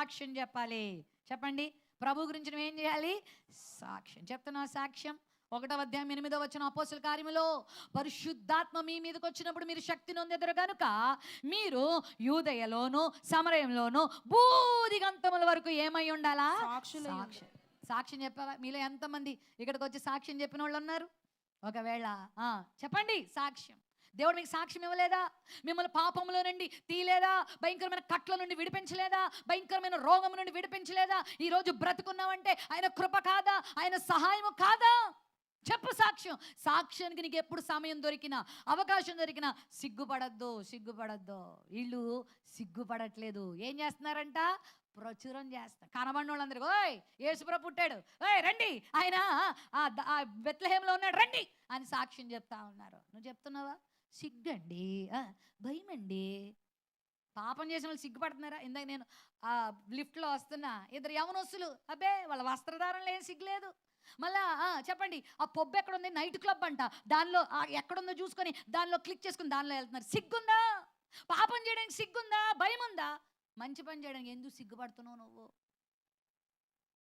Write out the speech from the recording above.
సాక్ష్యం చెప్పాలి. చెప్పండి, ప్రభు గురించి నువ్వు ఏం చేయాలి? సాక్ష్యం. చెప్తున్నా సాక్ష్యం. 1వ అధ్యాయం 8వ వచనం, అపోస్తల కార్యములో పరిశుద్ధాత్మ మీ మీదకి వచ్చినప్పుడు మీరు శక్తి నొందెదరు గనుక మీరు యూదయలోను సమరయంలోను బూదిగంతముల వరకు ఏమై ఉండాలా? సాక్ష్యం. సాక్ష్యం చెప్పావా? మీలో ఎంతమంది ఇక్కడికి వచ్చి సాక్ష్యం చెప్పిన వాళ్ళు ఉన్నారు? ఒకవేళ చెప్పండి సాక్ష్యం. దేవుడు మీకు సాక్ష్యం ఇవ్వలేదా? మిమ్మల్ని పాపంలో నుండి తీయలేదా? భయంకరమైన కట్ల నుండి విడిపించలేదా? భయంకరమైన రోగం నుండి విడిపించలేదా? ఈరోజు బ్రతుకున్నావంటే ఆయన కృప కాదా? ఆయన సహాయము కాదా? చెప్పు సాక్ష్యం. సాక్ష్యానికి నీకు ఎప్పుడు సమయం దొరికినా, అవకాశం దొరికినా సిగ్గుపడద్దు. వీళ్ళు సిగ్గుపడట్లేదు. ఏం చేస్తున్నారంట? ప్రచురం చేస్తా. కనబడిన వాళ్ళందరికీ ఓయ్ యేసుప్రభు పుట్టాడు, ఓయ్ రండి, ఆయన బెత్లెహేంలో ఉన్నాడు రండి అని సాక్ష్యం చెప్తా ఉన్నారు. నువ్వు చెప్తున్నావా? సిగ్గండి, భయమండి. పాపం చేసిన వాళ్ళు సిగ్గుపడుతున్నారా? ఇందాక నేను లిఫ్ట్లో వస్తున్నా, ఇద్దరు యవనస్తులు, అబ్బే వాళ్ళ వస్త్రధారణలో ఏం సిగ్గులేదు. మళ్ళా చెప్పండి, ఆ పొబ్బు ఎక్కడుంది? నైట్ క్లబ్ అంట, దానిలో ఎక్కడుందో చూసుకొని దానిలో క్లిక్ చేసుకుని దానిలో వెళ్తున్నారు. సిగ్గుందా? పాపం చేయడానికి సిగ్గుందా? భయం ఉందా? మంచి పని చేయడానికి ఎందుకు సిగ్గుపడుతున్నావు నువ్వు?